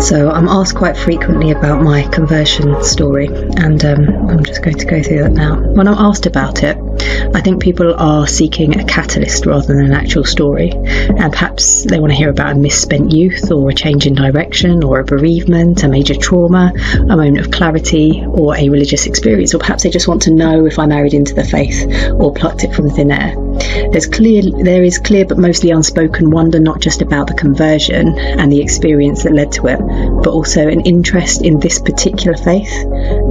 So I'm asked quite frequently about my conversion story, and I'm just going to go through that now. When I'm asked about it, I think people are seeking a catalyst rather than an actual story, and perhaps they want to hear about a misspent youth, or a change in direction, or a bereavement, a major trauma, a moment of clarity, or a religious experience, or perhaps they just want to know if I married into the faith or plucked it from thin air. There is clear but mostly unspoken wonder, not just about the conversion and the experience that led to it, but also an interest in this particular faith,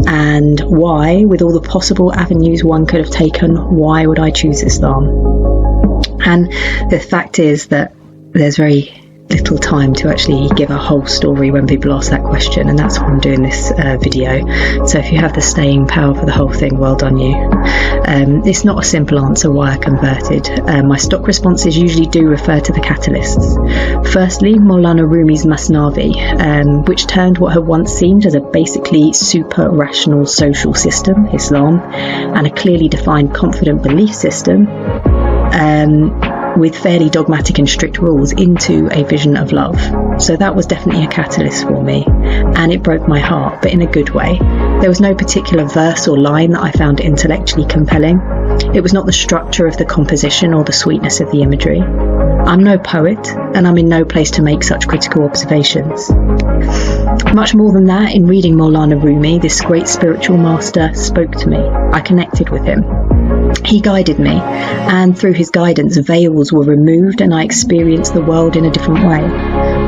and why, with all the possible avenues one could have taken, why would I choose Islam? And the fact is that there's very little time to actually give a whole story when people ask that question, and that's why I'm doing this video. So if you have the staying power for the whole thing, well done you. It's not a simple answer why I converted. My stock responses usually do refer to the catalysts. Firstly, Maulana Rumi's Masnavi, which turned what had once seemed as a basically super rational social system, Islam, and a clearly defined confident belief system, with fairly dogmatic and strict rules, into a vision of love. So that was definitely a catalyst for me, and it broke my heart, but in a good way. There was no particular verse or line that I found intellectually compelling. It was not the structure of the composition or the sweetness of the imagery. I'm no poet, and I'm in no place to make such critical observations. Much more than that, in reading Maulana Rumi, this great spiritual master spoke to me. I connected with him. He guided me, and through his guidance, veils were removed and I experienced the world in a different way.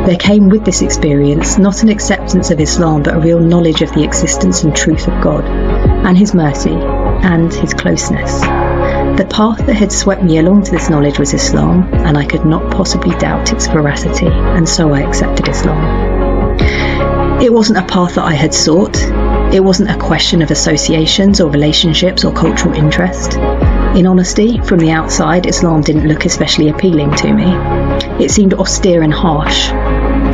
There came with this experience not an acceptance of Islam, but a real knowledge of the existence and truth of God, and his mercy, and his closeness. The path that had swept me along to this knowledge was Islam, and I could not possibly doubt its veracity, and so I accepted Islam. It wasn't a path that I had sought. It wasn't a question of associations or relationships or cultural interest. In honesty, from the outside, Islam didn't look especially appealing to me. It seemed austere and harsh.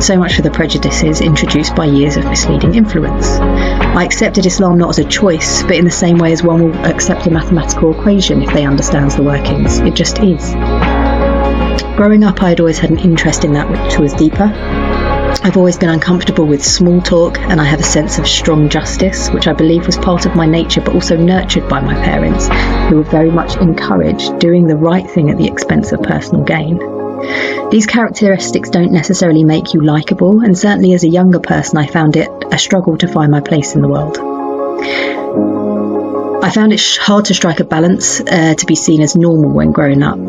So much for the prejudices introduced by years of misleading influence. I accepted Islam not as a choice, but in the same way as one will accept a mathematical equation if they understand the workings. It just is. Growing up, I had always had an interest in that which was deeper. I've always been uncomfortable with small talk, and I have a sense of strong justice, which I believe was part of my nature, but also nurtured by my parents, who were very much encouraged doing the right thing at the expense of personal gain. These characteristics don't necessarily make you likeable, and certainly as a younger person I found it a struggle to find my place in the world. I found it hard to strike a balance to be seen as normal when growing up.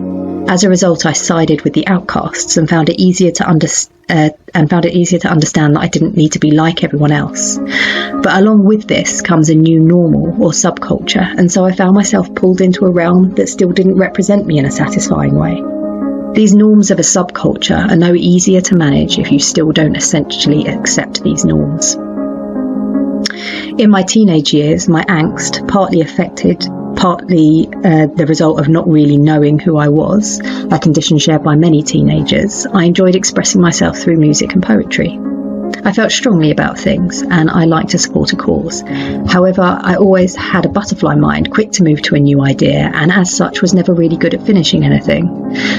As a result, I sided with the outcasts and found it easier to understand that I didn't need to be like everyone else. But along with this comes a new normal or subculture, and so I found myself pulled into a realm that still didn't represent me in a satisfying way. These norms of a subculture are no easier to manage if you still don't essentially accept these norms. In my teenage years, my angst, partly the result of not really knowing who I was, a condition shared by many teenagers, I enjoyed expressing myself through music and poetry. I felt strongly about things, and I liked to support a cause. However, I always had a butterfly mind, quick to move to a new idea, and as such was never really good at finishing anything.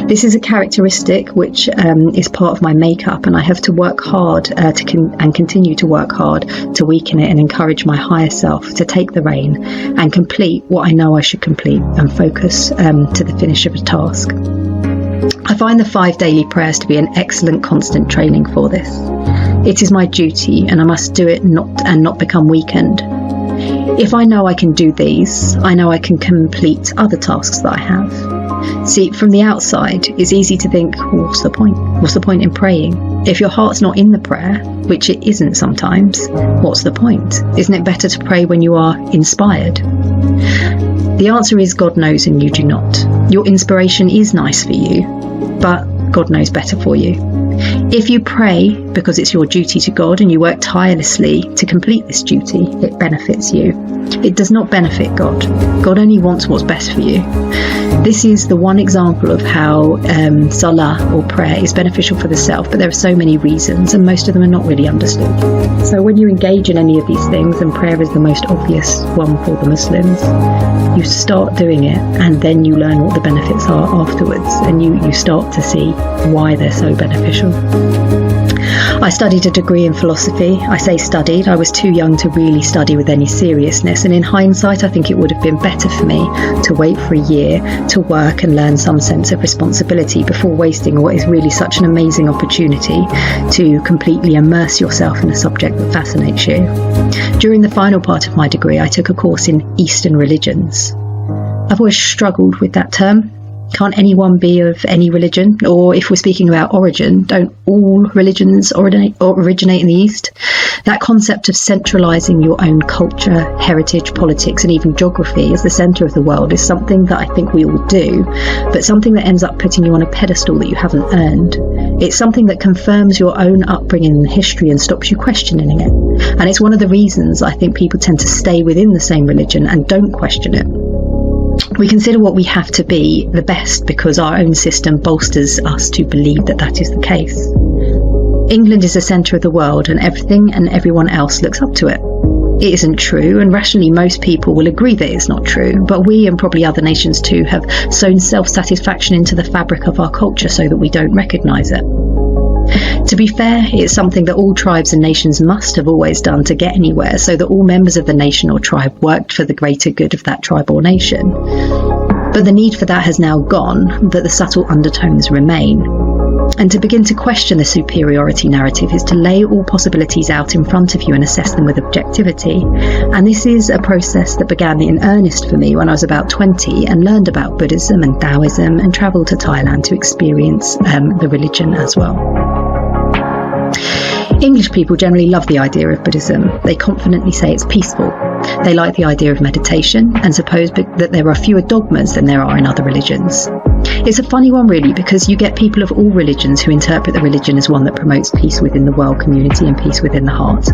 This is a characteristic which is part of my makeup, and I have to work hard and continue to work hard to weaken it and encourage my higher self to take the rein and complete what I know I should complete and focus to the finish of a task. I find the 5 daily prayers to be an excellent constant training for this. It is my duty, and I must do it not become weakened. If I know I can do these, I know I can complete other tasks that I have. See, from the outside, it's easy to think, well, what's the point? What's the point in praying? If your heart's not in the prayer, which it isn't sometimes, what's the point? Isn't it better to pray when you are inspired? The answer is God knows and you do not. Your inspiration is nice for you, but God knows better for you. If you pray because it's your duty to God and you work tirelessly to complete this duty, it benefits you. It does not benefit God. God only wants what's best for you. This is the one example of how salah or prayer is beneficial for the self, but there are so many reasons and most of them are not really understood. So when you engage in any of these things, and prayer is the most obvious one for the Muslims, you start doing it and then you learn what the benefits are afterwards, and you start to see why they're so beneficial. I studied a degree in philosophy. I say studied, I was too young to really study with any seriousness, and in hindsight I think it would have been better for me to wait for a year to work and learn some sense of responsibility before wasting what is really such an amazing opportunity to completely immerse yourself in a subject that fascinates you. During the final part of my degree, I took a course in Eastern religions. I've always struggled with that term. Can't anyone be of any religion? Or if we're speaking about origin, don't all religions originate in the East? That concept of centralising your own culture, heritage, politics and even geography as the centre of the world is something that I think we all do, but something that ends up putting you on a pedestal that you haven't earned. It's something that confirms your own upbringing and history and stops you questioning it. And it's one of the reasons I think people tend to stay within the same religion and don't question it. We consider what we have to be the best because our own system bolsters us to believe that that is the case. England is the centre of the world and everything and everyone else looks up to it. It isn't true, and rationally most people will agree that it's not true, but we and probably other nations too have sewn self-satisfaction into the fabric of our culture so that we don't recognise it. To be fair, it's something that all tribes and nations must have always done to get anywhere, so that all members of the nation or tribe worked for the greater good of that tribe or nation. But the need for that has now gone, but the subtle undertones remain. And to begin to question the superiority narrative is to lay all possibilities out in front of you and assess them with objectivity. And this is a process that began in earnest for me when I was about 20 and learned about Buddhism and Taoism and travelled to Thailand to experience the religion as well. English people generally love the idea of Buddhism. They confidently say it's peaceful. They like the idea of meditation and suppose that there are fewer dogmas than there are in other religions. It's a funny one really, because you get people of all religions who interpret the religion as one that promotes peace within the world community and peace within the heart.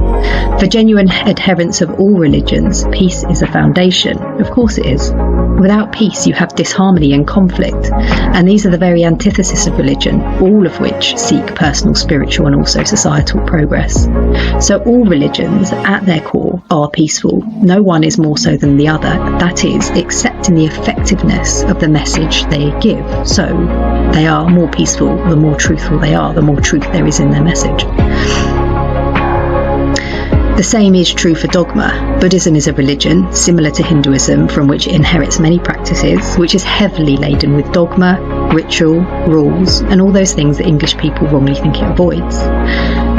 For genuine adherents of all religions, peace is a foundation. Of course it is. Without peace you have disharmony and conflict, and these are the very antithesis of religion, all of which seek personal, spiritual and also societal progress. So all religions at their core are peaceful. No one is more so than the other, that is, except in the effectiveness of the message they give. So they are more peaceful the more truthful they are, the more truth there is in their message. The same is true for dogma. Buddhism is a religion, similar to Hinduism, from which it inherits many practices, which is heavily laden with dogma, ritual, rules, and all those things that English people wrongly think it avoids.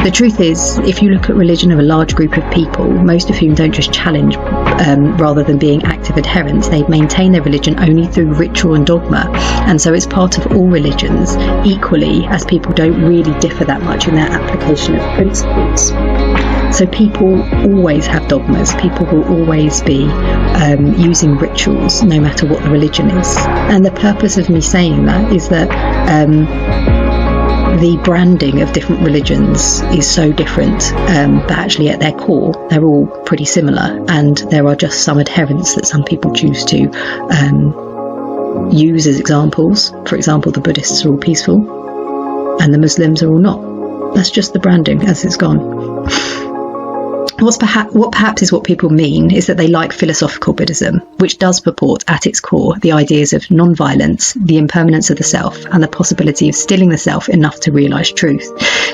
The truth is, if you look at religion of a large group of people, most of whom don't just challenge rather than being active adherents, they maintain their religion only through ritual and dogma, and so it's part of all religions, equally as people don't really differ that much in their application of principles. So people always have dogmas, people will always be using rituals no matter what the religion is. And the purpose of me saying that is that the branding of different religions is so different, but actually at their core they're all pretty similar, and there are just some adherents that some people choose to use as examples. For example, the Buddhists are all peaceful and the Muslims are all not. That's just the branding as it's gone. What perhaps is what people mean is that they like philosophical Buddhism, which does purport at its core the ideas of non-violence, the impermanence of the self, and the possibility of stilling the self enough to realise truth.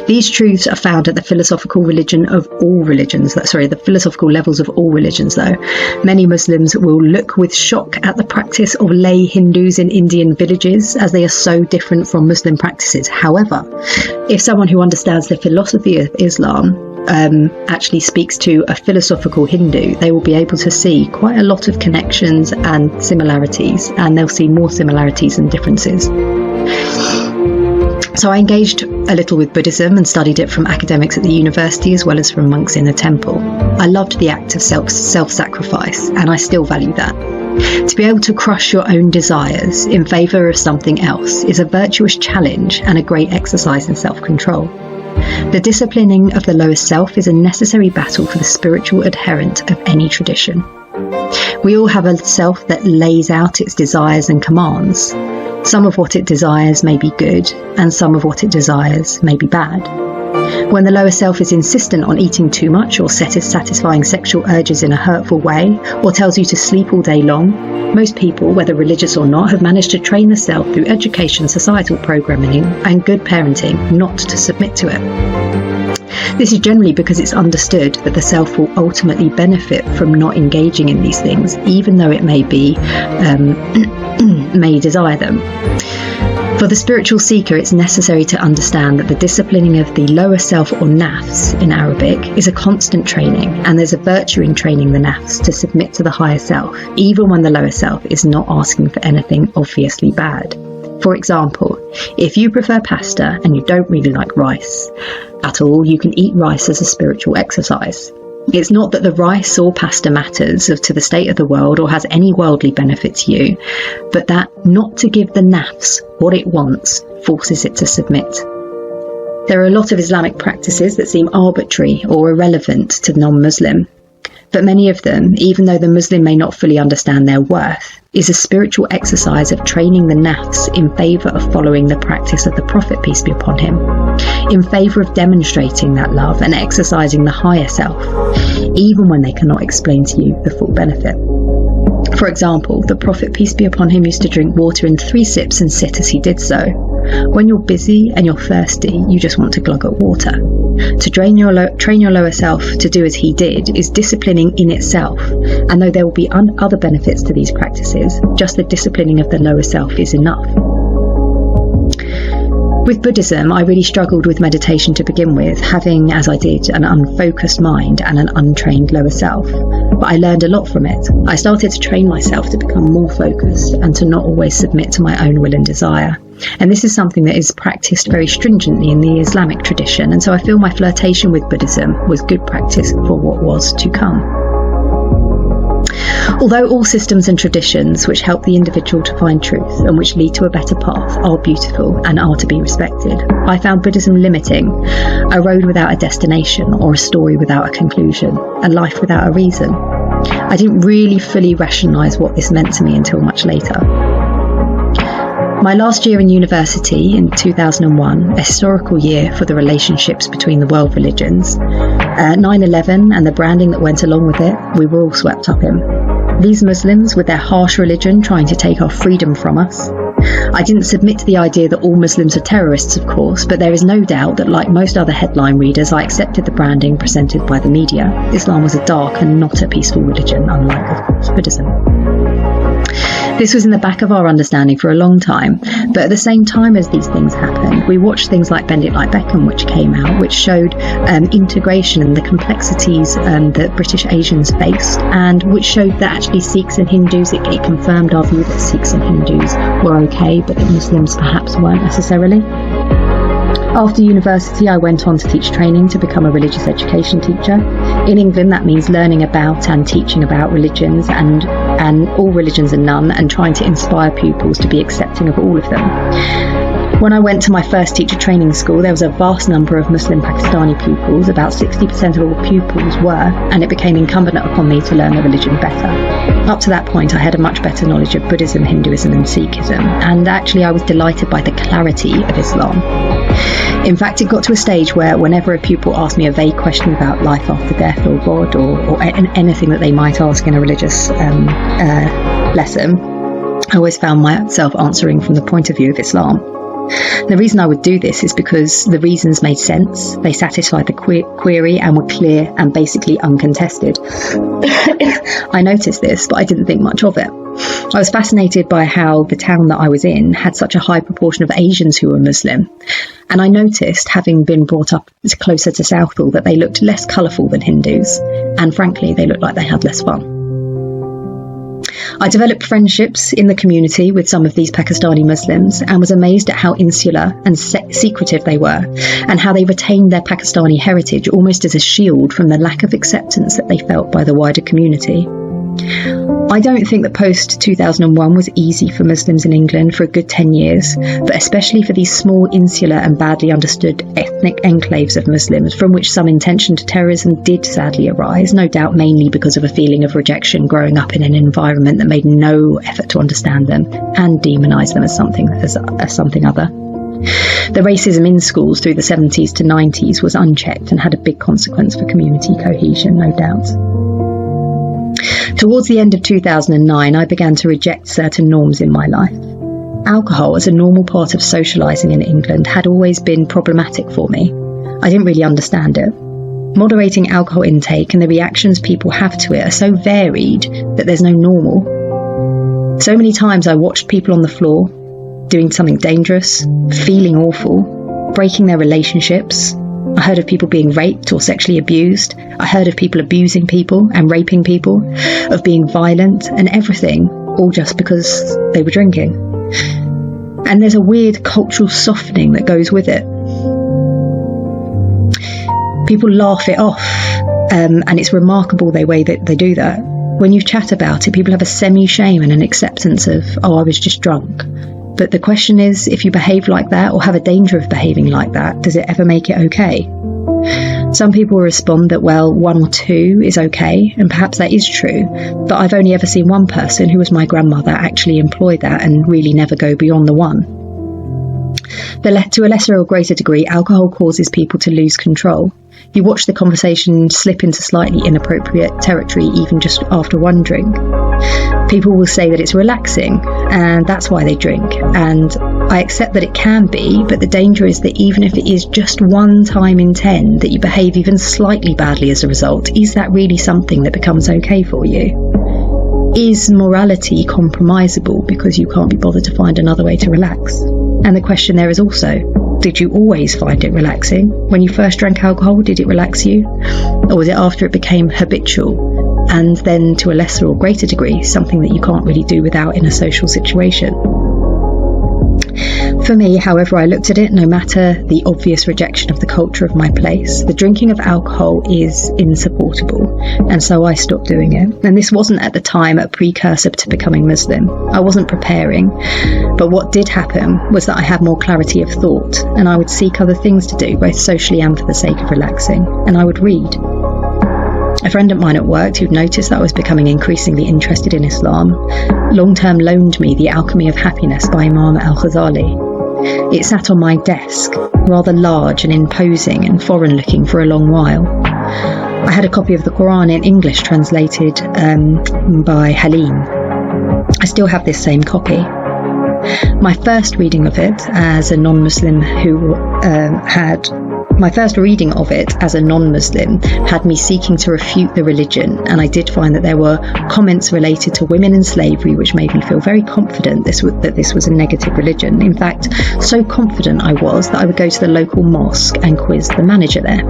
These truths are found at the philosophical the philosophical levels of all religions though. Many Muslims will look with shock at the practice of lay Hindus in Indian villages, as they are so different from Muslim practices. However, if someone who understands the philosophy of Islam actually speaks to a philosophical Hindu, they will be able to see quite a lot of connections and similarities, and they'll see more similarities than differences. So I engaged a little with Buddhism and studied it from academics at the university as well as from monks in the temple. I loved the act of self-sacrifice, and I still value that. To be able to crush your own desires in favour of something else is a virtuous challenge and a great exercise in self-control. The disciplining of the lower self is a necessary battle for the spiritual adherent of any tradition. We all have a self that lays out its desires and commands. Some of what it desires may be good, and some of what it desires may be bad. When the lower self is insistent on eating too much or satisfying sexual urges in a hurtful way, or tells you to sleep all day long, most people, whether religious or not, have managed to train the self through education, societal programming and good parenting not to submit to it. This is generally because it's understood that the self will ultimately benefit from not engaging in these things, even though it may desire them. For the spiritual seeker, it's necessary to understand that the disciplining of the lower self, or nafs in Arabic, is a constant training, and there's a virtue in training the nafs to submit to the higher self, even when the lower self is not asking for anything obviously bad. For example, if you prefer pasta and you don't really like rice at all, you can eat rice as a spiritual exercise. It's not that the rice or pasta matters to the state of the world or has any worldly benefit to you, but that not to give the nafs what it wants forces it to submit. There are a lot of Islamic practices that seem arbitrary or irrelevant to the non-Muslim, but many of them, even though the Muslim may not fully understand their worth, is a spiritual exercise of training the nafs in favour of following the practice of the Prophet, peace be upon him, in favour of demonstrating that love and exercising the higher self, even when they cannot explain to you the full benefit. For example, the Prophet, peace be upon him, used to drink water in 3 sips and sit as he did so. When you're busy and you're thirsty, you just want to glug at water. To train your lower self to do as he did is disciplining in itself, and though there will be other benefits to these practices, just the disciplining of the lower self is enough. With Buddhism, I really struggled with meditation to begin with, having, as I did, an unfocused mind and an untrained lower self. But I learned a lot from it. I started to train myself to become more focused and to not always submit to my own will and desire. And this is something that is practiced very stringently in the Islamic tradition, and so I feel my flirtation with Buddhism was good practice for what was to come. Although all systems and traditions which help the individual to find truth and which lead to a better path are beautiful and are to be respected, I found Buddhism limiting, a road without a destination or a story without a conclusion, a life without a reason. I didn't really fully rationalise what this meant to me until much later. My last year in university, in 2001, a historical year for the relationships between the world religions, 9/11 and the branding that went along with it, we were all swept up in. These Muslims, with their harsh religion trying to take our freedom from us. I didn't submit to the idea that all Muslims are terrorists, of course, but there is no doubt that, like most other headline readers, I accepted the branding presented by the media. Islam was a dark and not a peaceful religion, unlike, of course, Buddhism. This was in the back of our understanding for a long time, but at the same time as these things happened, we watched things like Bend It Like Beckham, which came out, which showed integration and the complexities that British Asians faced, and which showed that actually Sikhs and Hindus, it confirmed our view that Sikhs and Hindus were okay, but that Muslims perhaps weren't necessarily. After university, I went on to teach training to become a religious education teacher. In England, that means learning about and teaching about religions and all religions and none, and trying to inspire pupils to be accepting of all of them. When I went to my first teacher training school, there was a vast number of Muslim Pakistani pupils, about 60% of all pupils were, and it became incumbent upon me to learn the religion better. Up to that point, I had a much better knowledge of Buddhism, Hinduism and Sikhism, and actually I was delighted by the clarity of Islam. In fact, it got to a stage where whenever a pupil asked me a vague question about life after death or God or anything that they might ask in a religious lesson, I always found myself answering from the point of view of Islam. The reason I would do this is because the reasons made sense, they satisfied the query and were clear and basically uncontested. I noticed this, but I didn't think much of it. I was fascinated by how the town that I was in had such a high proportion of Asians who were Muslim, and I noticed, having been brought up closer to Southall, that they looked less colourful than Hindus, and frankly they looked like they had less fun. I developed friendships in the community with some of these Pakistani Muslims and was amazed at how insular and secretive they were, and how they retained their Pakistani heritage almost as a shield from the lack of acceptance that they felt by the wider community. I don't think that post-2001 was easy for Muslims in England for a good 10 years, but especially for these small, insular and badly understood ethnic enclaves of Muslims from which some intention to terrorism did sadly arise, no doubt mainly because of a feeling of rejection growing up in an environment that made no effort to understand them and demonise them as something other. The racism in schools through the 70s to 90s was unchecked and had a big consequence for community cohesion, no doubt. Towards the end of 2009, I began to reject certain norms in my life. Alcohol, as a normal part of socialising in England, had always been problematic for me. I didn't really understand it. Moderating alcohol intake and the reactions people have to it are so varied that there's no normal. So many times I watched people on the floor doing something dangerous, feeling awful, breaking their relationships. I heard of people being raped or sexually abused. I heard of people abusing people and raping people, of being violent and everything, all just because they were drinking. And there's a weird cultural softening that goes with it. People laugh it off, and it's remarkable the way that they do that. When you chat about it, people have a semi-shame and an acceptance of, oh, I was just drunk. But the question is, if you behave like that or have a danger of behaving like that, does it ever make it okay? Some people respond that, well, 1 or 2 is okay, and perhaps that is true, but I've only ever seen one person, who was my grandmother, actually employ that and really never go beyond the 1. To a lesser or greater degree, alcohol causes people to lose control. You watch the conversation slip into slightly inappropriate territory even just after 1 drink. People will say that it's relaxing and that's why they drink, and I accept that it can be, but the danger is that even if it is just 1 time in 10 that you behave even slightly badly as a result, is that really something that becomes okay for you? Is morality compromisable because you can't be bothered to find another way to relax? And the question there is also, did you always find it relaxing? When you first drank alcohol, did it relax you? Or was it after it became habitual, and then to a lesser or greater degree, something that you can't really do without in a social situation? For me, however I looked at it, no matter the obvious rejection of the culture of my place, the drinking of alcohol is insupportable, and so I stopped doing it. And this wasn't at the time a precursor to becoming Muslim. I wasn't preparing, but what did happen was that I had more clarity of thought, and I would seek other things to do, both socially and for the sake of relaxing, and I would read. A friend of mine at work, who'd noticed that I was becoming increasingly interested in Islam, long-term loaned me The Alchemy of Happiness by Imam al-Ghazali. It sat on my desk, rather large and imposing and foreign-looking for a long while. I had a copy of the Quran in English translated by Halim. I still have this same copy. My first reading of it as a non-Muslim had me seeking to refute the religion, and I did find that there were comments related to women and slavery which made me feel very confident that this was a negative religion. In fact, so confident I was that I would go to the local mosque and quiz the manager there.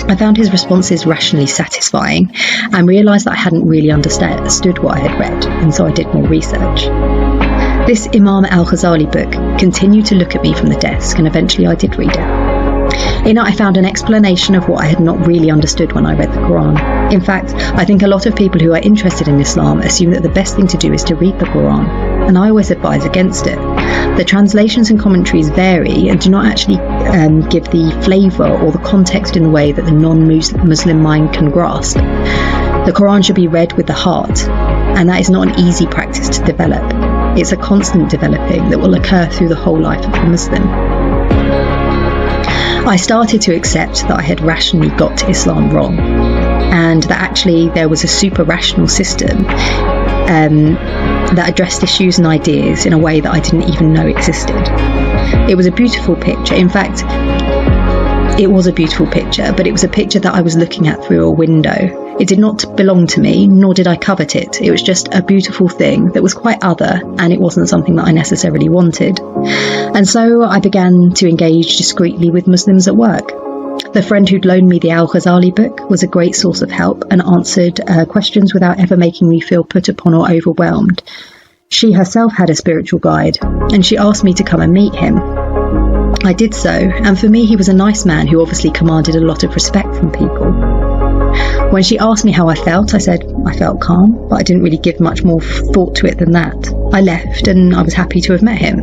I found his responses rationally satisfying and realised that I hadn't really understood what I had read, and so I did more research. This Imam al-Ghazali book continued to look at me from the desk, and eventually I did read it. In it, I found an explanation of what I had not really understood when I read the Quran. In fact, I think a lot of people who are interested in Islam assume that the best thing to do is to read the Quran, and I always advise against it. The translations and commentaries vary and do not actually give the flavour or the context in the way that the non-Muslim mind can grasp. The Quran should be read with the heart, and that is not an easy practice to develop. It's a constant developing that will occur through the whole life of the Muslim. I started to accept that I had rationally got Islam wrong, and that actually there was a super-rational system that addressed issues and ideas in a way that I didn't even know existed. It was a beautiful picture. In fact, it was a beautiful picture, but it was a picture that I was looking at through a window. It did not belong to me, nor did I covet it. It was just a beautiful thing that was quite other, and it wasn't something that I necessarily wanted. And so I began to engage discreetly with Muslims at work. The friend who'd loaned me the Al-Ghazali book was a great source of help and answered questions without ever making me feel put upon or overwhelmed. She herself had a spiritual guide, and she asked me to come and meet him. I did so, and for me he was a nice man who obviously commanded a lot of respect from people. When she asked me how I felt, I said I felt calm, but I didn't really give much more thought to it than that. I left, and I was happy to have met him.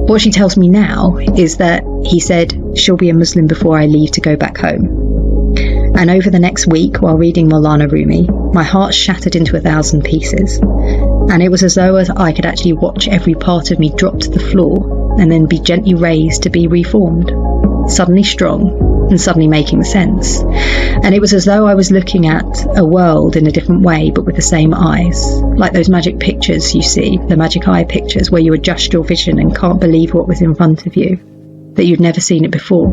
What she tells me now is that he said she'll be a Muslim before I leave to go back home. And over the next week, while reading Maulana Rumi, my heart shattered into 1,000 pieces. And it was as though I could actually watch every part of me drop to the floor and then be gently raised to be reformed, suddenly strong and suddenly making sense. And it was as though I was looking at a world in a different way, but with the same eyes, like those magic pictures you see, the magic eye pictures where you adjust your vision and can't believe what was in front of you, that you'd never seen it before.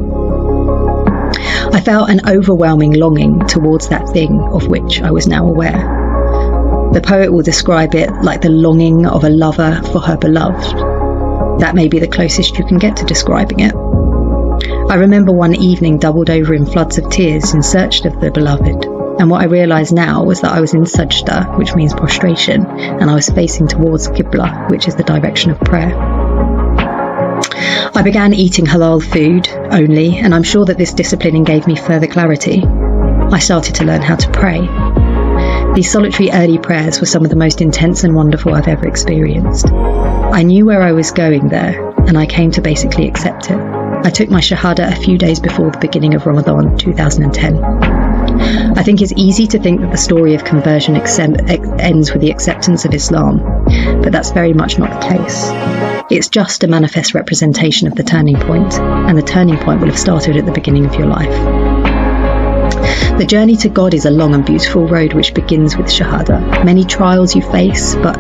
felt an overwhelming longing towards that thing of which I was now aware. The poet will describe it like the longing of a lover for her beloved. That may be the closest you can get to describing it. I remember one evening doubled over in floods of tears in search of the beloved, and what I realised now was that I was in sajda, which means prostration, and I was facing towards Qibla, which is the direction of prayer. I began eating halal food only, and I'm sure that this discipline gave me further clarity. I started to learn how to pray. These solitary early prayers were some of the most intense and wonderful I've ever experienced. I knew where I was going there, and I came to basically accept it. I took my Shahada a few days before the beginning of Ramadan 2010. I think it's easy to think that the story of conversion ends with the acceptance of Islam, but that's very much not the case. It's just a manifest representation of the turning point, and the turning point will have started at the beginning of your life. The journey to God is a long and beautiful road which begins with Shahada. Many trials you face, but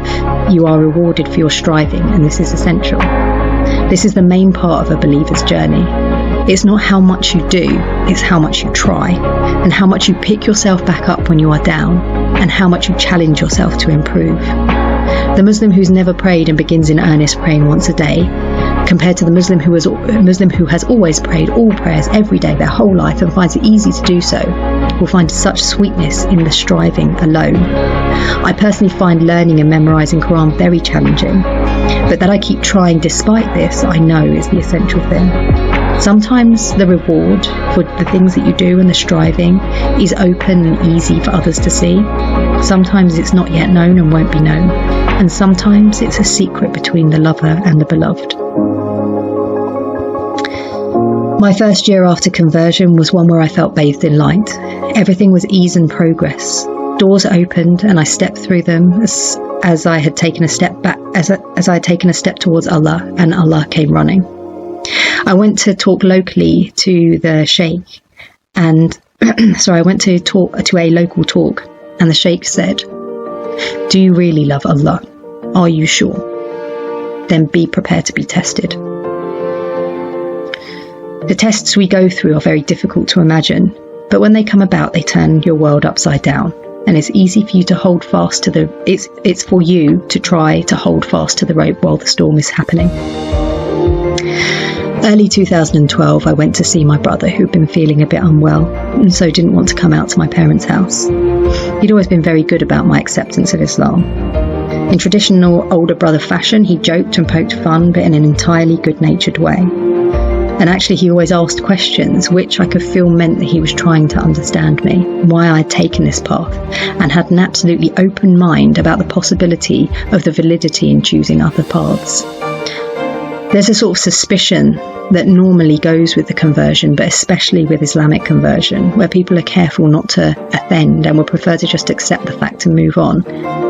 you are rewarded for your striving, and this is essential. This is the main part of a believer's journey. It's not how much you do, it's how much you try, and how much you pick yourself back up when you are down, and how much you challenge yourself to improve. The Muslim who's never prayed and begins in earnest praying once a day, compared to the Muslim who has always prayed all prayers every day their whole life and finds it easy to do so, will find such sweetness in the striving alone. I personally find learning and memorising Quran very challenging, but that I keep trying despite this, I know is the essential thing. Sometimes the reward for the things that you do and the striving is open and easy for others to see. Sometimes it's not yet known and won't be known. And sometimes it's a secret between the lover and the beloved. My first year after conversion was one where I felt bathed in light. Everything was ease and progress. Doors opened and I stepped through them as I had taken a step back, as I had taken a step towards Allah, and Allah came running. I went to talk locally to the sheikh, and I went to a local talk, and the sheikh said, "Do you really love Allah? Are you sure? Then be prepared to be tested." The tests we go through are very difficult to imagine, but when they come about, they turn your world upside down, and it's easy for you to hold fast to it's for you to try to hold fast to the rope while the storm is happening. Early 2012, I went to see my brother, who'd been feeling a bit unwell, and so didn't want to come out to my parents' house. He'd always been very good about my acceptance of Islam. In traditional older brother fashion, he joked and poked fun, but in an entirely good-natured way. And actually, he always asked questions, which I could feel meant that he was trying to understand me, why I'd taken this path, and had an absolutely open mind about the possibility of the validity in choosing other paths. There's a sort of suspicion that normally goes with the conversion, but especially with Islamic conversion, where people are careful not to offend and would prefer to just accept the fact and move on.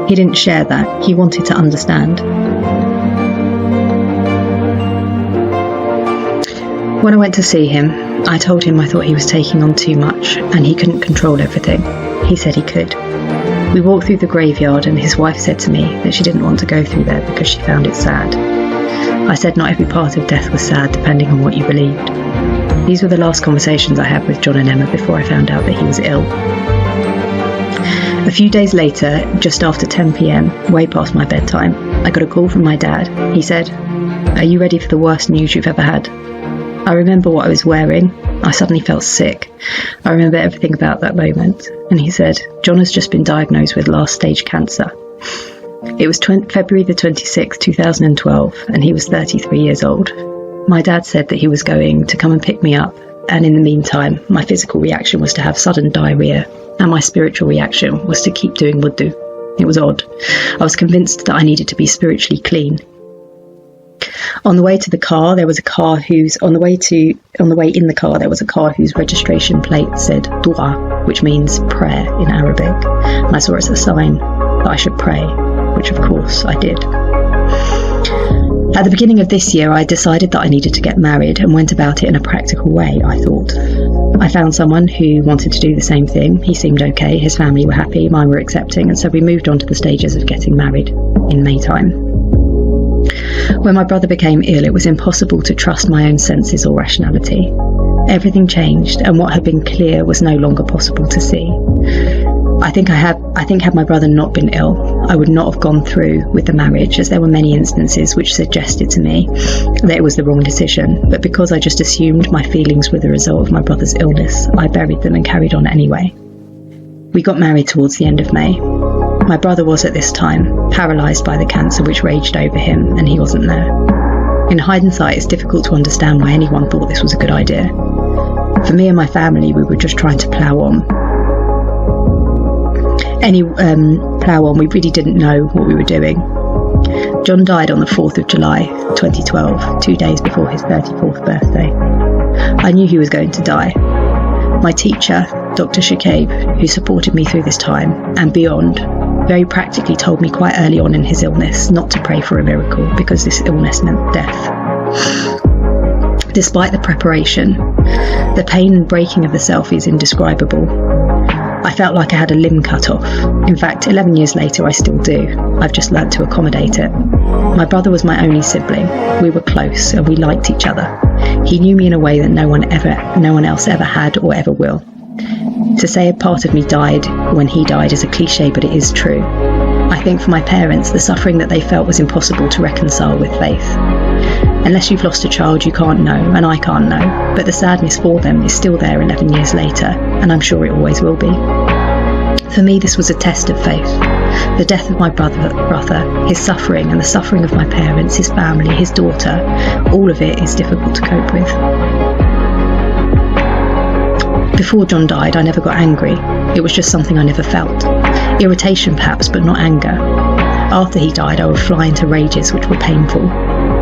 He didn't share that. He wanted to understand. When I went to see him, I told him I thought he was taking on too much and he couldn't control everything. He said he could. We walked through the graveyard and his wife said to me that she didn't want to go through there because she found it sad. I said not every part of death was sad, depending on what you believed. These were the last conversations I had with John and Emma before I found out that he was ill. A few days later, just after 10 p.m, way past my bedtime, I got a call from my dad. He said, "Are you ready for the worst news you've ever had?" I remember what I was wearing. I suddenly felt sick. I remember everything about that moment. And he said, "John has just been diagnosed with last stage cancer." It was February the 26th, 2012, and he was 33 years old. My dad said that he was going to come and pick me up, and in the meantime, my physical reaction was to have sudden diarrhea, and my spiritual reaction was to keep doing wudu. It was odd. I was convinced that I needed to be spiritually clean. On the way to the car, there was a car whose registration plate said Dua, which means prayer in Arabic, and I saw it as a sign that I should pray, which of course I did. At the beginning of this year, I decided that I needed to get married and went about it in a practical way, I thought. I found someone who wanted to do the same thing. He seemed okay, his family were happy, mine were accepting, and so we moved on to the stages of getting married in May time. When my brother became ill, it was impossible to trust my own senses or rationality. Everything changed, and what had been clear was no longer possible to see. I think had my brother not been ill, I would not have gone through with the marriage, as there were many instances which suggested to me that it was the wrong decision. But because I just assumed my feelings were the result of my brother's illness, I buried them and carried on anyway. We got married towards the end of May. My brother was at this time paralysed by the cancer which raged over him, and he wasn't there. In hindsight, it's difficult to understand why anyone thought this was a good idea. For me and my family, we were just trying to plough on. We really didn't know what we were doing. John died on the 4th of July 2012, 2 days before his 34th birthday. I knew he was going to die. My teacher, Dr. Shakib, who supported me through this time and beyond, very practically told me quite early on in his illness not to pray for a miracle, because this illness meant death. Despite the preparation, the pain and breaking of the self is indescribable. I felt like I had a limb cut off. In fact, 11 years later, I still do. I've just learnt to accommodate it. My brother was my only sibling. We were close and we liked each other. He knew me in a way that no one else ever had or ever will. To say a part of me died when he died is a cliche, but it is true. I think for my parents, the suffering that they felt was impossible to reconcile with faith. Unless you've lost a child, you can't know, and I can't know, but the sadness for them is still there 11 years later, and I'm sure it always will be. For me, this was a test of faith. The death of my brother, his suffering, and the suffering of my parents, his family, his daughter, all of it is difficult to cope with. Before John died, I never got angry. It was just something I never felt. Irritation perhaps, but not anger. After he died, I would fly into rages which were painful.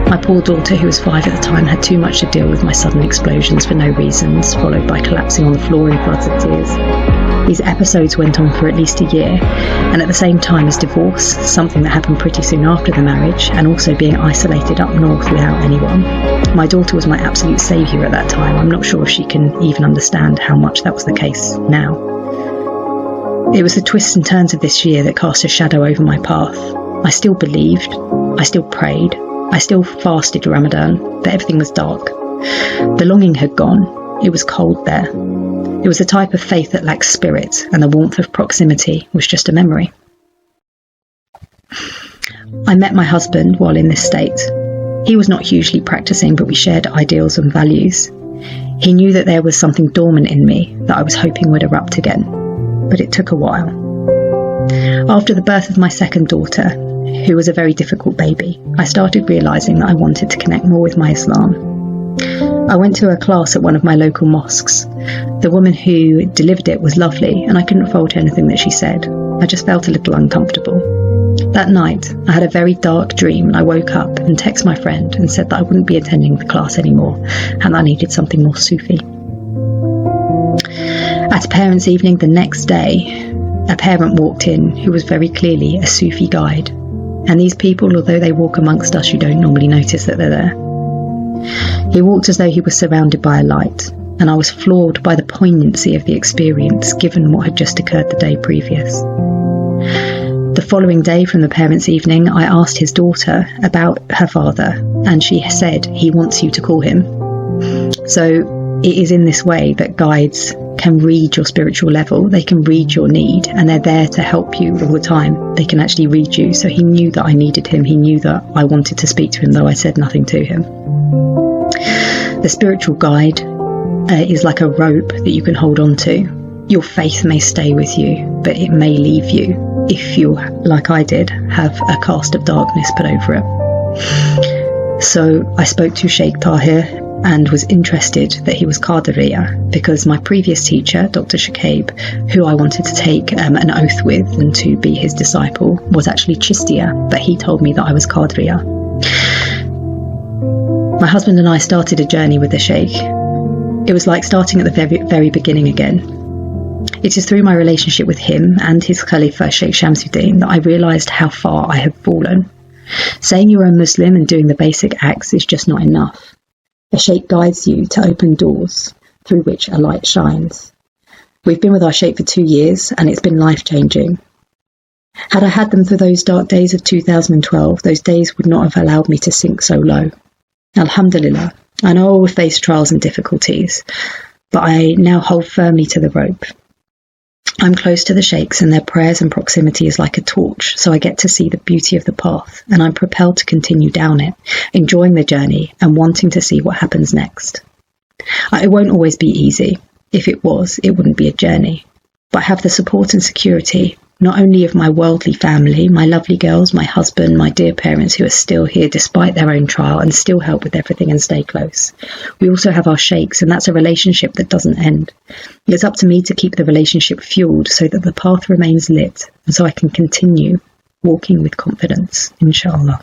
My poor daughter, who was 5 at the time, had too much to deal with my sudden explosions for no reasons, followed by collapsing on the floor in floods of tears. These episodes went on for at least a year, and at the same time as divorce, something that happened pretty soon after the marriage, and also being isolated up north without anyone. My daughter was my absolute saviour at that time. I'm not sure if she can even understand how much that was the case now. It was the twists and turns of this year that cast a shadow over my path. I still believed, I still prayed, I still fasted Ramadan, but everything was dark. The longing had gone. It was cold there. It was a type of faith that lacked spirit, and the warmth of proximity was just a memory. I met my husband while in this state. He was not hugely practicing, but we shared ideals and values. He knew that there was something dormant in me that I was hoping would erupt again, but it took a while. After the birth of my second daughter, who was a very difficult baby, I started realising that I wanted to connect more with my Islam. I went to a class at one of my local mosques. The woman who delivered it was lovely, and I couldn't fault anything that she said. I just felt a little uncomfortable. That night, I had a very dark dream, and I woke up and texted my friend and said that I wouldn't be attending the class anymore, and I needed something more Sufi. At a parents' evening the next day, a parent walked in who was very clearly a Sufi guide. And these people, although they walk amongst us, you don't normally notice that they're there. He walked as though he was surrounded by a light, and I was floored by the poignancy of the experience given what had just occurred the day previous. The following day from the parents' evening, I asked his daughter about her father, and she said he wants you to call him. So it is in this way that guides can read your spiritual level, they can read your need, and they're there to help you all the time. They can actually read you. So he knew that I needed him, he knew that I wanted to speak to him, though I said nothing to him. The spiritual guide is like a rope that you can hold on to. Your faith may stay with you, but it may leave you if you, like I did, have a cast of darkness put over it. So I spoke to Sheikh Tahir and was interested that he was Qadiriya, because my previous teacher, Dr. Shakib, who I wanted to take an oath with and to be his disciple, was actually Chistiya, but he told me that I was Qadiriya. My husband and I started a journey with the Sheikh. It was like starting at the very beginning again. It is through my relationship with him and his Khalifa, Sheikh Shamsuddin, that I realised how far I had fallen. Saying you're a Muslim and doing the basic acts is just not enough. A Sheikh guides you to open doors through which a light shines. We've been with our Sheikh for 2 years, and it's been life-changing. Had I had them for those dark days of 2012, those days would not have allowed me to sink so low. Alhamdulillah, I know I will face trials and difficulties, but I now hold firmly to the rope. I'm close to the sheikhs, and their prayers and proximity is like a torch, so I get to see the beauty of the path, and I'm propelled to continue down it, enjoying the journey and wanting to see what happens next. It won't always be easy. If it was, it wouldn't be a journey. But I have the support and security, not only of my worldly family, my lovely girls, my husband, my dear parents who are still here despite their own trial and still help with everything and stay close. We also have our sheikhs, and that's a relationship that doesn't end. It's up to me to keep the relationship fueled so that the path remains lit and so I can continue walking with confidence, inshallah.